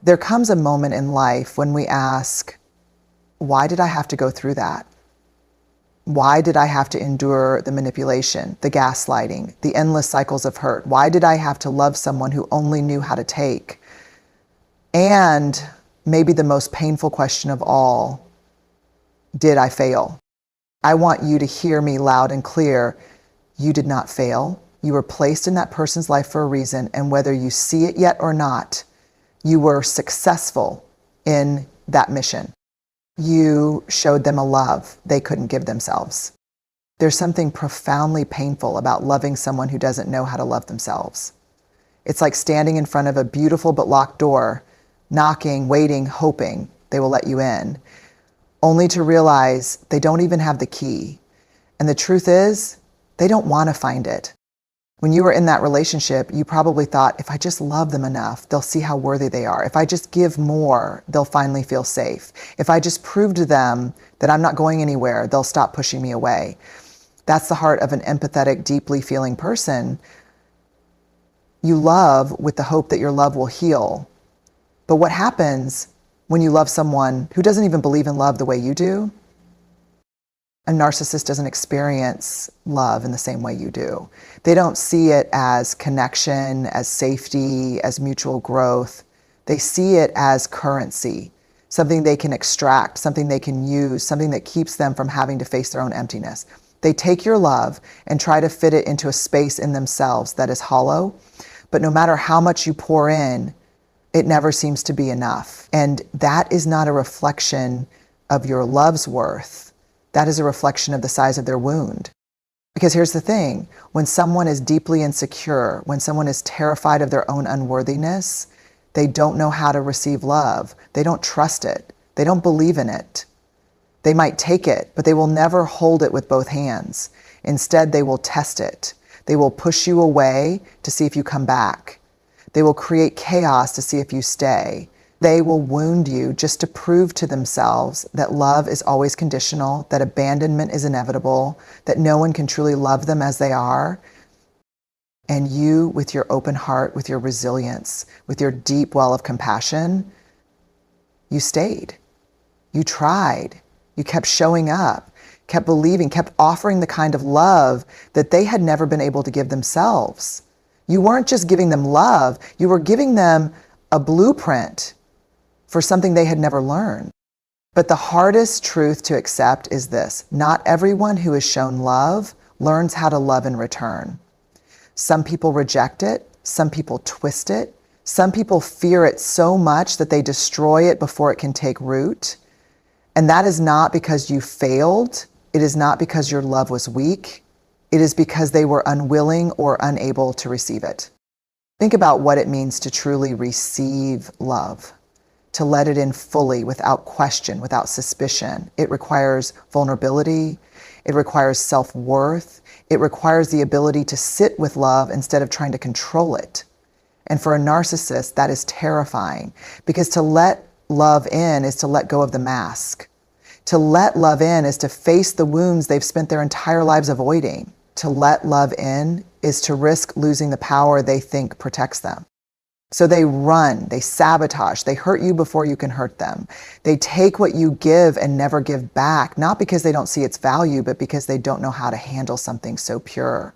There comes a moment in life when we ask, why did I have to go through that? Why did I have to endure the manipulation, the gaslighting, the endless cycles of hurt? Why did I have to love someone who only knew how to take? And maybe the most painful question of all, did I fail? I want you to hear me loud and clear. You did not fail. You were placed in that person's life for a reason, and whether you see it yet or not, you were successful in that mission. You showed them a love they couldn't give themselves. There's something profoundly painful about loving someone who doesn't know how to love themselves. It's like standing in front of a beautiful but locked door, knocking, waiting, hoping they will let you in, only to realize they don't even have the key. And the truth is, they don't want to find it. When you were in that relationship, you probably thought, if I just love them enough, they'll see how worthy they are. If I just give more, they'll finally feel safe. If I just prove to them that I'm not going anywhere, they'll stop pushing me away. That's the heart of an empathetic, deeply feeling person. You love with the hope that your love will heal. But what happens when you love someone who doesn't even believe in love the way you do? A narcissist doesn't experience love in the same way you do. They don't see it as connection, as safety, as mutual growth. They see it as currency, something they can extract, something they can use, something that keeps them from having to face their own emptiness. They take your love and try to fit it into a space in themselves that is hollow, but no matter how much you pour in, it never seems to be enough. And that is not a reflection of your love's worth. That is a reflection of the size of their wound. Because here's the thing, when someone is deeply insecure, when someone is terrified of their own unworthiness, they don't know how to receive love. They don't trust it. They don't believe in it. They might take it, but they will never hold it with both hands. Instead, they will test it. They will push you away to see if you come back. They will create chaos to see if you stay. They will wound you just to prove to themselves that love is always conditional, that abandonment is inevitable, that no one can truly love them as they are. And you, with your open heart, with your resilience, with your deep well of compassion, you stayed. You tried. You kept showing up, kept believing, kept offering the kind of love that they had never been able to give themselves. You weren't just giving them love, you were giving them a blueprint for something they had never learned. But the hardest truth to accept is this: not everyone who is shown love learns how to love in return. Some people reject it, some people twist it, some people fear it so much that they destroy it before it can take root. And that is not because you failed, it is not because your love was weak, it is because they were unwilling or unable to receive it. Think about what it means to truly receive love. To let it in fully, without question, without suspicion. It requires vulnerability. It requires self-worth. It requires the ability to sit with love instead of trying to control it. And for a narcissist, that is terrifying, because to let love in is to let go of the mask. To let love in is to face the wounds they've spent their entire lives avoiding. To let love in is to risk losing the power they think protects them. So they run, they sabotage, they hurt you before you can hurt them. They take what you give and never give back, not because they don't see its value, but because they don't know how to handle something so pure.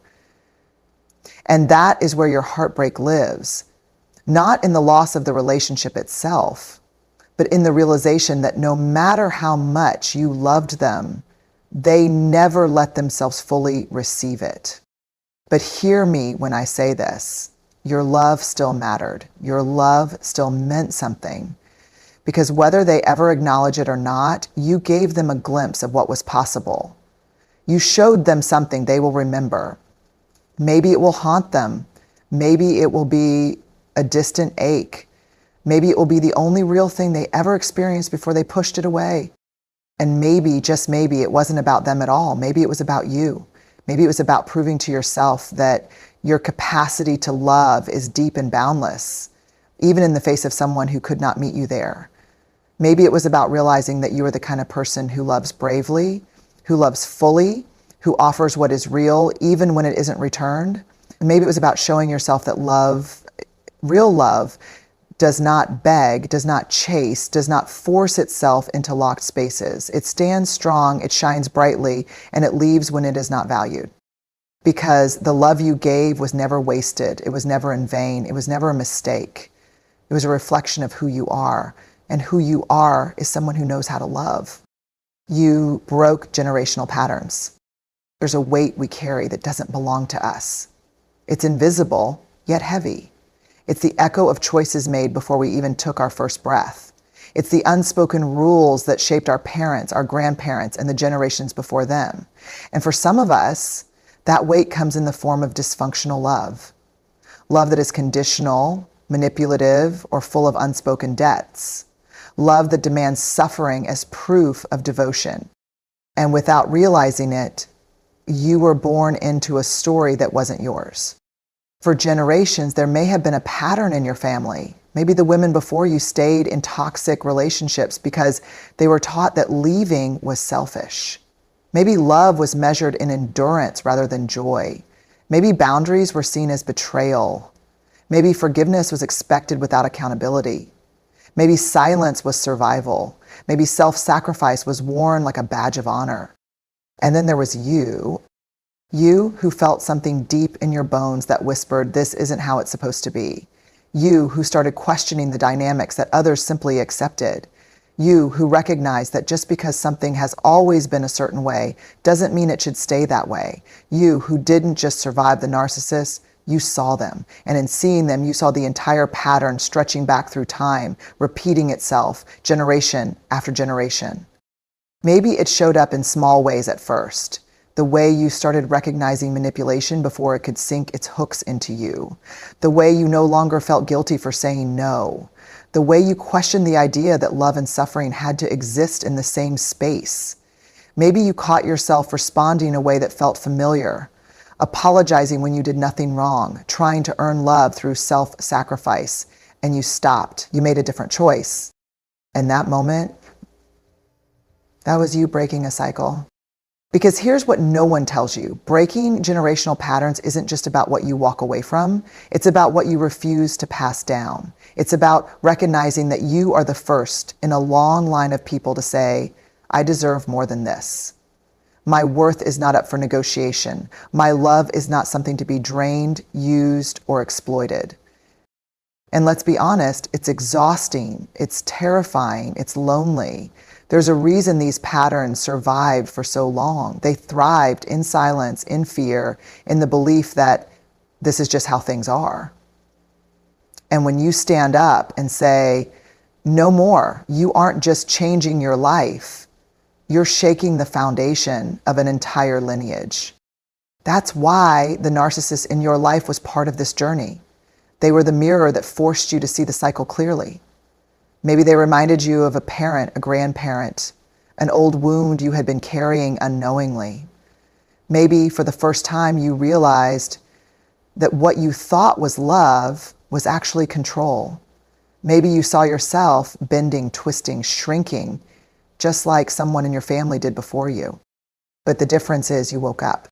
And that is where your heartbreak lives, not in the loss of the relationship itself, but in the realization that no matter how much you loved them, they never let themselves fully receive it. But hear me when I say this. Your love still mattered. Your love still meant something. Because whether they ever acknowledge it or not, you gave them a glimpse of what was possible. You showed them something they will remember. Maybe it will haunt them. Maybe it will be a distant ache. Maybe it will be the only real thing they ever experienced before they pushed it away. And maybe, just maybe, it wasn't about them at all. Maybe it was about you. Maybe it was about proving to yourself that your capacity to love is deep and boundless, even in the face of someone who could not meet you there. Maybe it was about realizing that you are the kind of person who loves bravely, who loves fully, who offers what is real, even when it isn't returned. And maybe it was about showing yourself that love, real love, does not beg, does not chase, does not force itself into locked spaces. It stands strong, it shines brightly, and it leaves when it is not valued. Because the love you gave was never wasted. It was never in vain. It was never a mistake. It was a reflection of who you are. And who you are is someone who knows how to love. You broke generational patterns. There's a weight we carry that doesn't belong to us. It's invisible, yet heavy. It's the echo of choices made before we even took our first breath. It's the unspoken rules that shaped our parents, our grandparents, and the generations before them. And for some of us, that weight comes in the form of dysfunctional love. Love that is conditional, manipulative, or full of unspoken debts. Love that demands suffering as proof of devotion. And without realizing it, you were born into a story that wasn't yours. For generations, there may have been a pattern in your family. Maybe the women before you stayed in toxic relationships because they were taught that leaving was selfish. Maybe love was measured in endurance rather than joy. Maybe boundaries were seen as betrayal. Maybe forgiveness was expected without accountability. Maybe silence was survival. Maybe self-sacrifice was worn like a badge of honor. And then there was you who felt something deep in your bones that whispered, this isn't how it's supposed to be. You who started questioning the dynamics that others simply accepted. You who recognized that just because something has always been a certain way doesn't mean it should stay that way. You who didn't just survive the narcissist, you saw them. And in seeing them, you saw the entire pattern stretching back through time, repeating itself generation after generation. Maybe it showed up in small ways at first. The way you started recognizing manipulation before it could sink its hooks into you. The way you no longer felt guilty for saying no. The way you questioned the idea that love and suffering had to exist in the same space. Maybe you caught yourself responding in a way that felt familiar, apologizing when you did nothing wrong, trying to earn love through self-sacrifice, and you stopped. You made a different choice. And that moment, that was you breaking a cycle. Because here's what no one tells you. Breaking generational patterns isn't just about what you walk away from. It's about what you refuse to pass down. It's about recognizing that you are the first in a long line of people to say, I deserve more than this. My worth is not up for negotiation. My love is not something to be drained, used, or exploited. And let's be honest, it's exhausting, it's terrifying, it's lonely. There's a reason these patterns survived for so long. They thrived in silence, in fear, in the belief that this is just how things are. And when you stand up and say, no more, you aren't just changing your life, you're shaking the foundation of an entire lineage. That's why the narcissist in your life was part of this journey. They were the mirror that forced you to see the cycle clearly. Maybe they reminded you of a parent, a grandparent, an old wound you had been carrying unknowingly. Maybe for the first time you realized that what you thought was love was actually control. Maybe you saw yourself bending, twisting, shrinking, just like someone in your family did before you. But the difference is you woke up.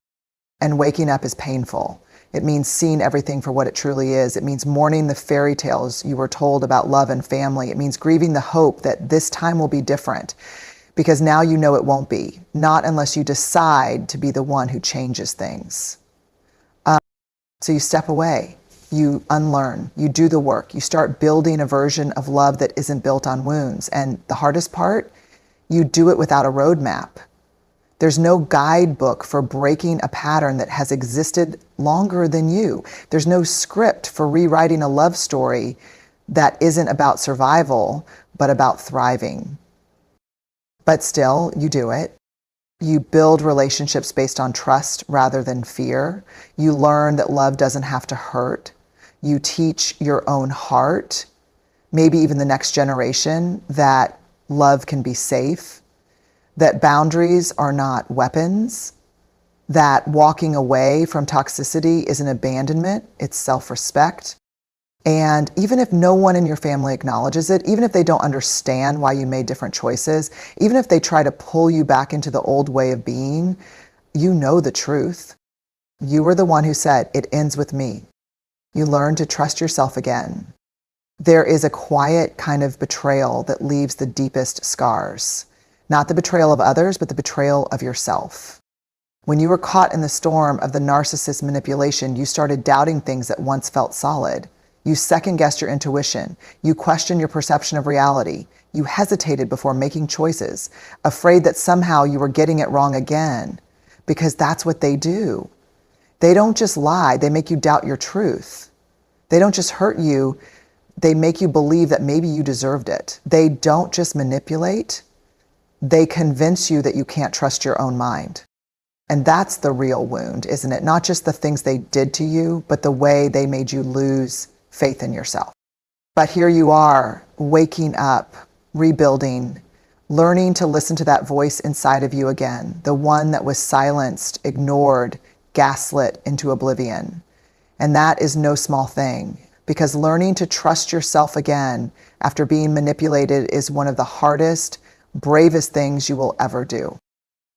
And waking up is painful. It means seeing everything for what it truly is. It means mourning the fairy tales you were told about love and family. It means grieving the hope that this time will be different, because now you know it won't be, not unless you decide to be the one who changes things. So you step away, you unlearn, you do the work, you start building a version of love that isn't built on wounds. And the hardest part, you do it without a roadmap. There's no guidebook for breaking a pattern that has existed longer than you. There's no script for rewriting a love story that isn't about survival, but about thriving. But still, you do it. You build relationships based on trust rather than fear. You learn that love doesn't have to hurt. You teach your own heart, maybe even the next generation, that love can be safe, that boundaries are not weapons, that walking away from toxicity is an abandonment, it's self-respect. And even if no one in your family acknowledges it, even if they don't understand why you made different choices, even if they try to pull you back into the old way of being, you know the truth. You were the one who said, it ends with me. You learn to trust yourself again. There is a quiet kind of betrayal that leaves the deepest scars. Not the betrayal of others, but the betrayal of yourself. When you were caught in the storm of the narcissist manipulation, you started doubting things that once felt solid. You second-guessed your intuition. You questioned your perception of reality. You hesitated before making choices, afraid that somehow you were getting it wrong again, because that's what they do. They don't just lie, they make you doubt your truth. They don't just hurt you, they make you believe that maybe you deserved it. They don't just manipulate, they convince you that you can't trust your own mind. And that's the real wound, isn't it? Not just the things they did to you, but the way they made you lose faith in yourself. But here you are, waking up, rebuilding, learning to listen to that voice inside of you again, the one that was silenced, ignored, gaslit into oblivion. And that is no small thing, because learning to trust yourself again after being manipulated is one of the hardest, bravest things you will ever do.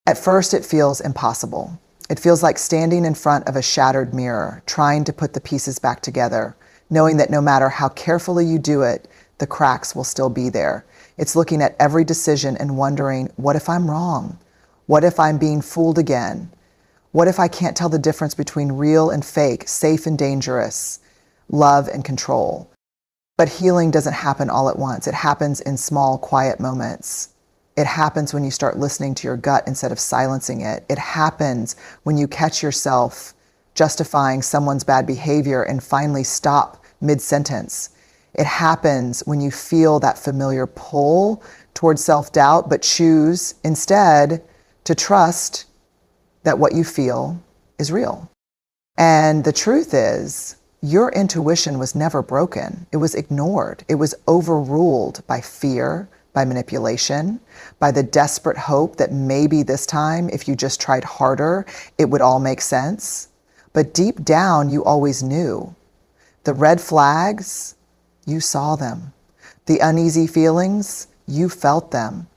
At first, it feels impossible. It feels like standing in front of a shattered mirror, trying to put the pieces back together, knowing that no matter how carefully you do it, the cracks will still be there. It's looking at every decision and wondering, what if I'm wrong? What if I'm being fooled again? What if I can't tell the difference between real and fake, safe and dangerous, love and control? But healing doesn't happen all at once. It happens in small, quiet moments. It happens when you start listening to your gut instead of silencing it. It happens when you catch yourself justifying someone's bad behavior and finally stop mid-sentence. It happens when you feel that familiar pull towards self-doubt, but choose instead to trust that what you feel is real. And the truth is, your intuition was never broken. It was ignored. It was overruled by fear, by manipulation, by the desperate hope that maybe this time, if you just tried harder, it would all make sense. But deep down, you always knew. The red flags, you saw them. The uneasy feelings, you felt them.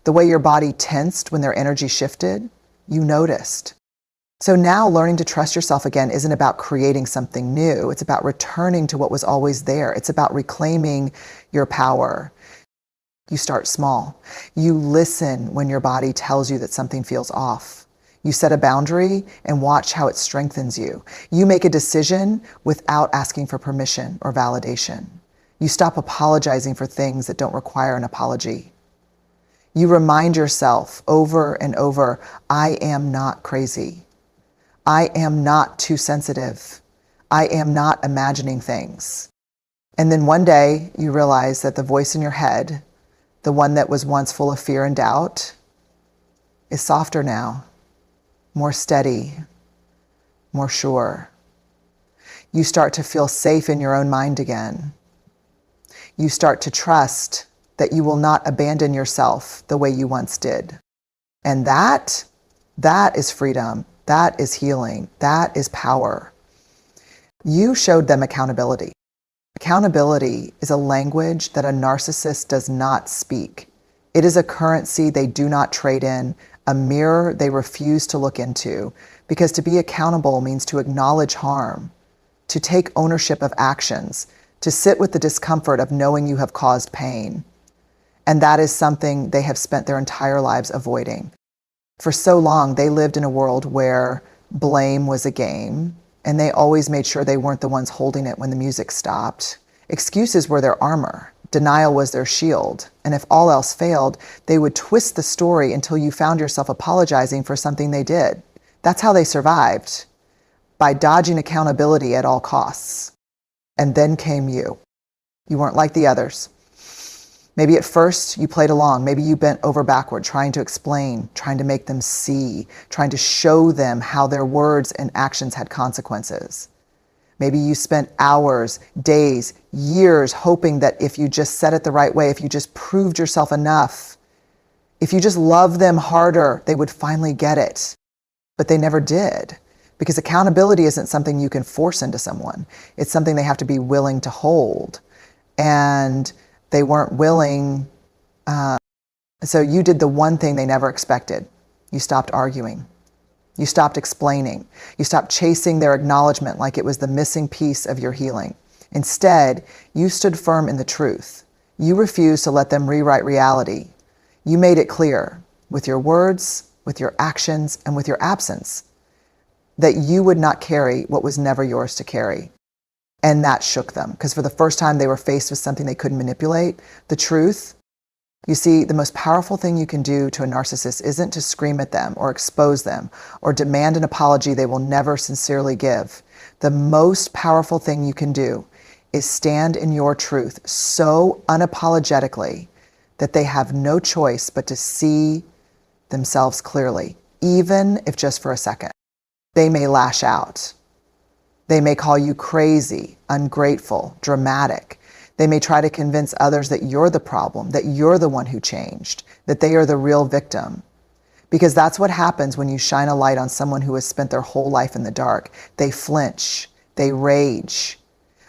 The way your body tensed when their energy shifted, you noticed. So now learning to trust yourself again isn't about creating something new. It's about returning to what was always there. It's about reclaiming your power. You start small. You listen when your body tells you that something feels off. You set a boundary and watch how it strengthens you. You make a decision without asking for permission or validation. You stop apologizing for things that don't require an apology. You remind yourself over and over, I am not crazy. I am not too sensitive. I am not imagining things. And then one day you realize that the voice in your head, the one that was once full of fear and doubt, is softer now, more steady, more sure. You start to feel safe in your own mind again. You start to trust that you will not abandon yourself the way you once did. And that is freedom. That is healing. That is power. You showed them accountability. Accountability is a language that a narcissist does not speak. It is a currency they do not trade in, a mirror they refuse to look into, because to be accountable means to acknowledge harm, to take ownership of actions, to sit with the discomfort of knowing you have caused pain. And that is something they have spent their entire lives avoiding. For so long, they lived in a world where blame was a game, and they always made sure they weren't the ones holding it when the music stopped. Excuses were their armor. Denial was their shield. And if all else failed, they would twist the story until you found yourself apologizing for something they did. That's how they survived, by dodging accountability at all costs. And then came you. You weren't like the others. Maybe at first you played along. Maybe you bent over backward, trying to explain, trying to make them see, trying to show them how their words and actions had consequences. Maybe you spent hours, days, years hoping that if you just said it the right way, if you just proved yourself enough, if you just loved them harder, they would finally get it. But they never did, because accountability isn't something you can force into someone. It's something they have to be willing to hold. And they weren't willing, so you did the one thing they never expected. You stopped arguing. You stopped explaining. You stopped chasing their acknowledgement like it was the missing piece of your healing. Instead, you stood firm in the truth. You refused to let them rewrite reality. You made it clear, with your words, with your actions, and with your absence, that you would not carry what was never yours to carry. And that shook them, because for the first time they were faced with something they couldn't manipulate, the truth. You see, the most powerful thing you can do to a narcissist isn't to scream at them or expose them or demand an apology they will never sincerely give. The most powerful thing you can do is stand in your truth so unapologetically that they have no choice but to see themselves clearly, even if just for a second. They may lash out. They may call you crazy, ungrateful, dramatic. They may try to convince others that you're the problem, that you're the one who changed, that they are the real victim. Because that's what happens when you shine a light on someone who has spent their whole life in the dark. They flinch, they rage,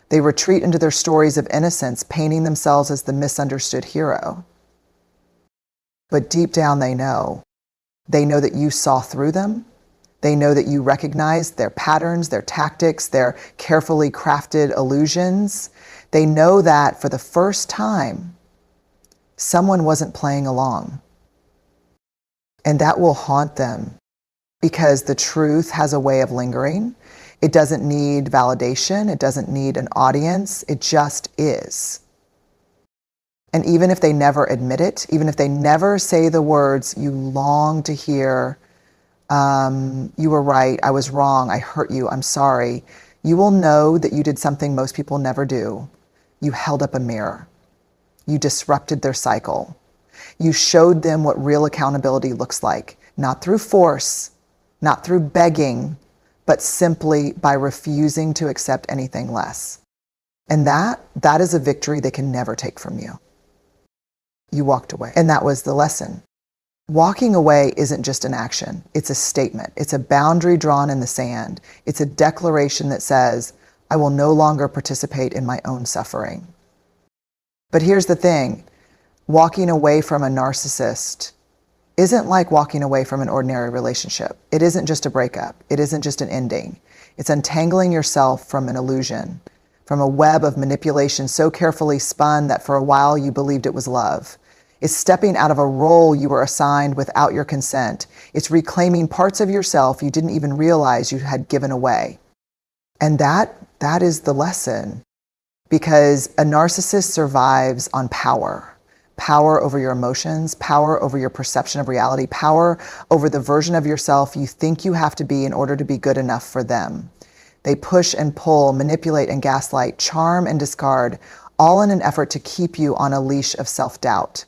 they retreat into their stories of innocence, painting themselves as the misunderstood hero. But deep down they know that you saw through them. They know that you recognized their patterns, their tactics, their carefully crafted illusions. They know that for the first time, someone wasn't playing along. And that will haunt them because the truth has a way of lingering. It doesn't need validation. It doesn't need an audience. It just is. And even if they never admit it, even if they never say the words you long to hear, you were right, I was wrong, I hurt you, I'm sorry, you will know that you did something most people never do. You held up a mirror. You disrupted their cycle. You showed them what real accountability looks like, not through force, not through begging, but simply by refusing to accept anything less. And that is a victory they can never take from you. You walked away, and that was the lesson. Walking away isn't just an action. It's a statement. It's a boundary drawn in the sand. It's a declaration that says, I will no longer participate in my own suffering. But here's the thing. Walking away from a narcissist isn't like walking away from an ordinary relationship. It isn't just a breakup. It isn't just an ending. It's untangling yourself from an illusion, from a web of manipulation so carefully spun that for a while you believed it was love. It's stepping out of a role you were assigned without your consent. It's reclaiming parts of yourself you didn't even realize you had given away. And that is the lesson. Because a narcissist survives on power. Power over your emotions, power over your perception of reality, power over the version of yourself you think you have to be in order to be good enough for them. They push and pull, manipulate and gaslight, charm and discard, all in an effort to keep you on a leash of self-doubt.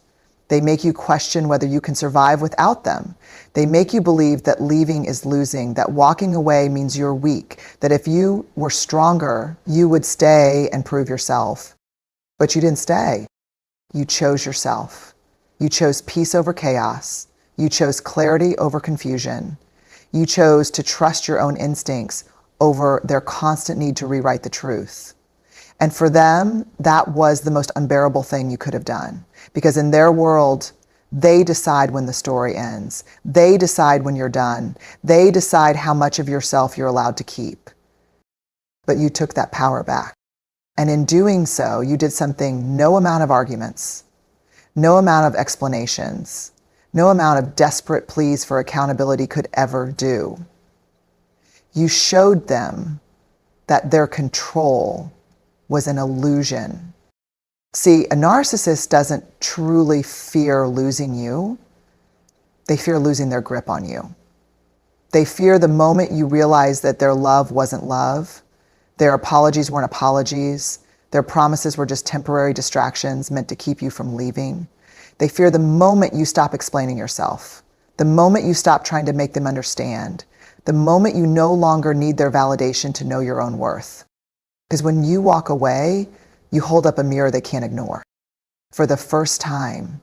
They make you question whether you can survive without them. They make you believe that leaving is losing, that walking away means you're weak, that if you were stronger, you would stay and prove yourself. But you didn't stay. You chose yourself. You chose peace over chaos. You chose clarity over confusion. You chose to trust your own instincts over their constant need to rewrite the truth. And for them, that was the most unbearable thing you could have done. Because in their world, they decide when the story ends. They decide when you're done. They decide how much of yourself you're allowed to keep. But you took that power back. And in doing so, you did something no amount of arguments, no amount of explanations, no amount of desperate pleas for accountability could ever do. You showed them that their control was an illusion. See, a narcissist doesn't truly fear losing you. They fear losing their grip on you. They fear the moment you realize that their love wasn't love, their apologies weren't apologies, their promises were just temporary distractions meant to keep you from leaving. They fear the moment you stop explaining yourself, the moment you stop trying to make them understand, the moment you no longer need their validation to know your own worth. Because when you walk away, you hold up a mirror they can't ignore. For the first time,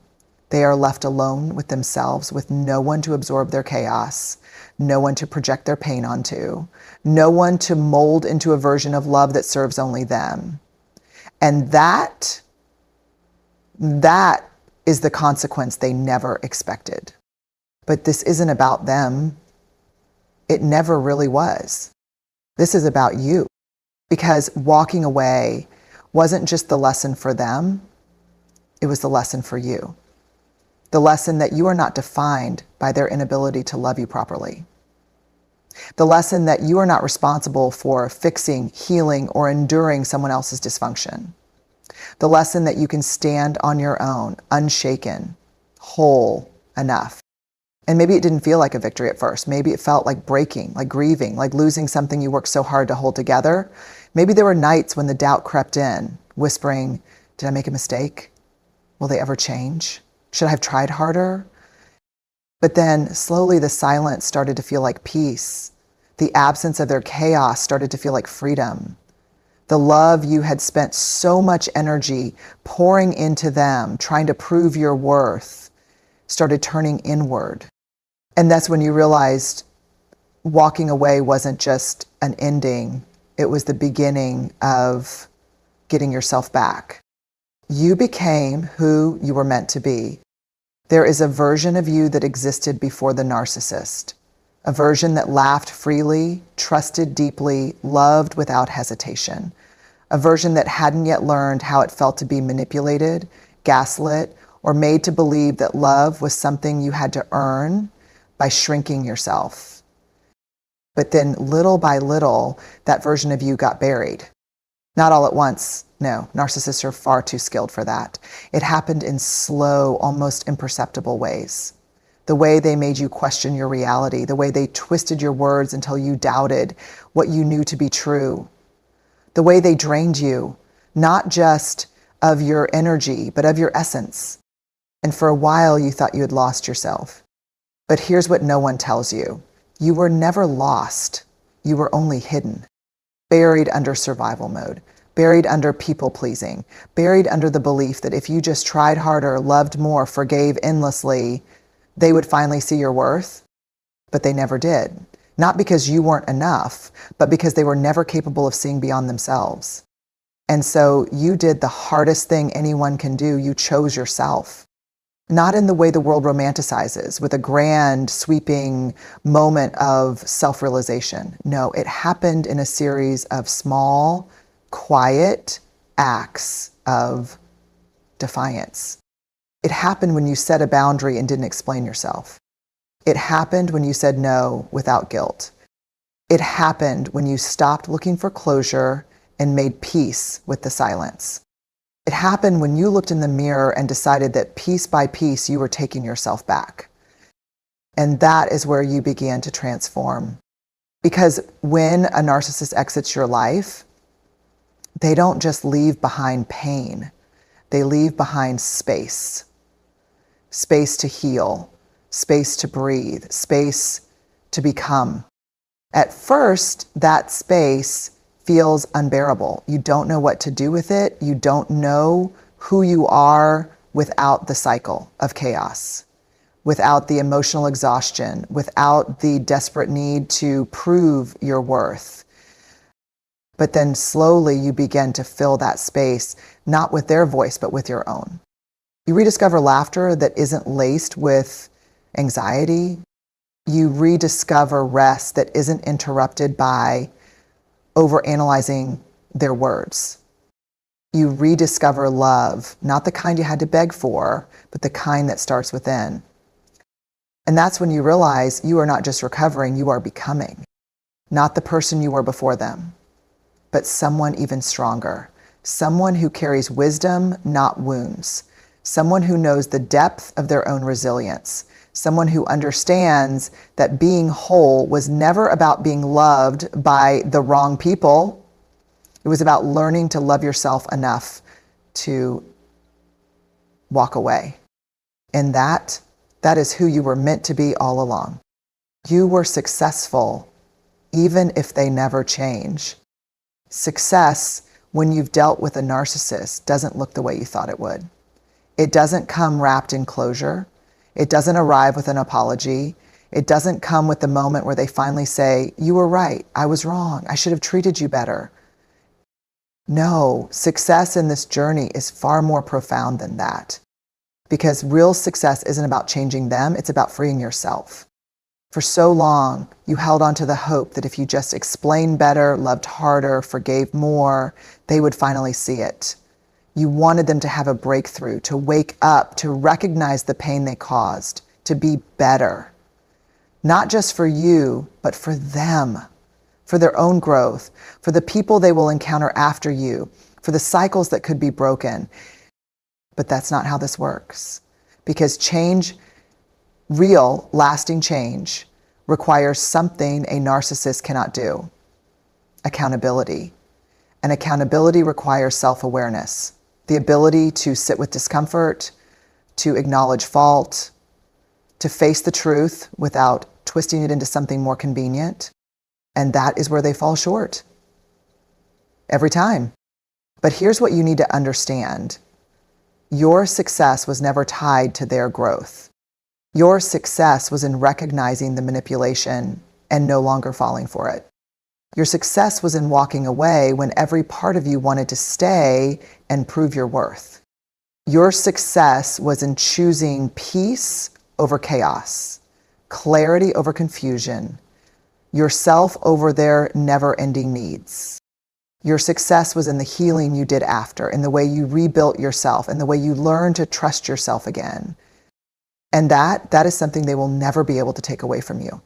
they are left alone with themselves, with no one to absorb their chaos, no one to project their pain onto, no one to mold into a version of love that serves only them. And that is the consequence they never expected. But this isn't about them. It never really was. This is about you. Because walking away wasn't just the lesson for them, it was the lesson for you. The lesson that you are not defined by their inability to love you properly. The lesson that you are not responsible for fixing, healing, or enduring someone else's dysfunction. The lesson that you can stand on your own, unshaken, whole enough. And maybe it didn't feel like a victory at first. Maybe it felt like breaking, like grieving, like losing something you worked so hard to hold together. Maybe there were nights when the doubt crept in, whispering, did I make a mistake? Will they ever change? Should I have tried harder? But then slowly the silence started to feel like peace. The absence of their chaos started to feel like freedom. The love you had spent so much energy pouring into them, trying to prove your worth, started turning inward. And that's when you realized walking away wasn't just an ending, it was the beginning of getting yourself back. You became who you were meant to be. There is a version of you that existed before the narcissist, a version that laughed freely, trusted deeply, loved without hesitation, a version that hadn't yet learned how it felt to be manipulated, gaslit, or made to believe that love was something you had to earn by shrinking yourself. But then little by little, that version of you got buried. Not all at once. No, narcissists are far too skilled for that. It happened in slow, almost imperceptible ways. The way they made you question your reality, the way they twisted your words until you doubted what you knew to be true. The way they drained you, not just of your energy, but of your essence. And for a while, you thought you had lost yourself. But here's what no one tells you. You were never lost. You were only hidden, buried under survival mode, buried under people-pleasing, buried under the belief that if you just tried harder, loved more, forgave endlessly, they would finally see your worth. But they never did. Not because you weren't enough, but because they were never capable of seeing beyond themselves. And so you did the hardest thing anyone can do. You chose yourself. Not in the way the world romanticizes, with a grand, sweeping moment of self-realization. No, it happened in a series of small, quiet acts of defiance. It happened when you set a boundary and didn't explain yourself. It happened when you said no without guilt. It happened when you stopped looking for closure and made peace with the silence. It happened when you looked in the mirror and decided that piece by piece you were taking yourself back. And that is where you began to transform. Because when a narcissist exits your life, they don't just leave behind pain. They leave behind space. Space to heal, space to breathe, space to become. At first, that space feels unbearable. You don't know what to do with it. You don't know who you are without the cycle of chaos, without the emotional exhaustion, without the desperate need to prove your worth. But then slowly you begin to fill that space, not with their voice, but with your own. You rediscover laughter that isn't laced with anxiety. You rediscover rest that isn't interrupted by overanalyzing their words. You rediscover love, not the kind you had to beg for, but the kind that starts within. And that's when you realize you are not just recovering, you are becoming. Not the person you were before them, but someone even stronger. Someone who carries wisdom, not wounds. Someone who knows the depth of their own resilience. Someone who understands that being whole was never about being loved by the wrong people. It was about learning to love yourself enough to walk away. And that is who you were meant to be all along. You were successful, even if they never change. Success, when you've dealt with a narcissist, doesn't look the way you thought it would. It doesn't come wrapped in closure. It doesn't arrive with an apology. It doesn't come with the moment where they finally say, you were right, I was wrong, I should have treated you better. No, success in this journey is far more profound than that. Because real success isn't about changing them, it's about freeing yourself. For so long, you held on to the hope that if you just explained better, loved harder, forgave more, they would finally see it. You wanted them to have a breakthrough, to wake up, to recognize the pain they caused, to be better. Not just for you, but for them, for their own growth, for the people they will encounter after you, for the cycles that could be broken. But that's not how this works. Because change, real, lasting change, requires something a narcissist cannot do: accountability. And accountability requires self-awareness, the ability to sit with discomfort, to acknowledge fault, to face the truth without twisting it into something more convenient. And that is where they fall short. Every time. But here's what you need to understand. Your success was never tied to their growth. Your success was in recognizing the manipulation and no longer falling for it. Your success was in walking away when every part of you wanted to stay and prove your worth. Your success was in choosing peace over chaos, clarity over confusion, yourself over their never-ending needs. Your success was in the healing you did after, in the way you rebuilt yourself, in the way you learned to trust yourself again. And that is something they will never be able to take away from you.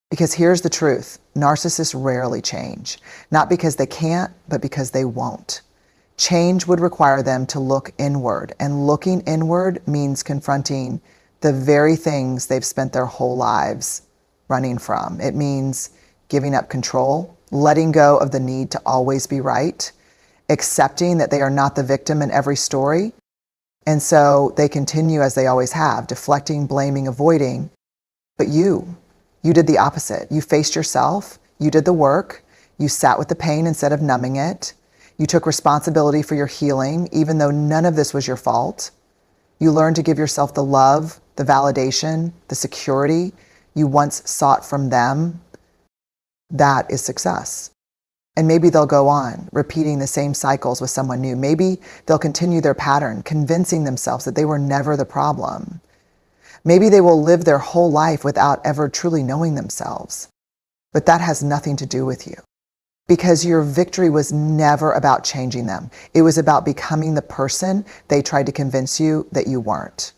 Because here's the truth: narcissists rarely change, not because they can't, but because they won't. Change would require them to look inward, and looking inward means confronting the very things they've spent their whole lives running from. It means giving up control, letting go of the need to always be right, accepting that they are not the victim in every story. And so they continue as they always have, deflecting, blaming, avoiding. But you did the opposite. You faced yourself, you did the work, you sat with the pain instead of numbing it. You took responsibility for your healing, even though none of this was your fault. You learned to give yourself the love, the validation, the security you once sought from them. That is success. And maybe they'll go on repeating the same cycles with someone new. Maybe they'll continue their pattern, convincing themselves that they were never the problem. Maybe they will live their whole life without ever truly knowing themselves. But that has nothing to do with you, because your victory was never about changing them. It was about becoming the person they tried to convince you that you weren't.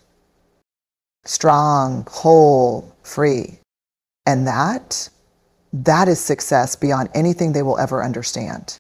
Strong, whole, free. And that is success beyond anything they will ever understand.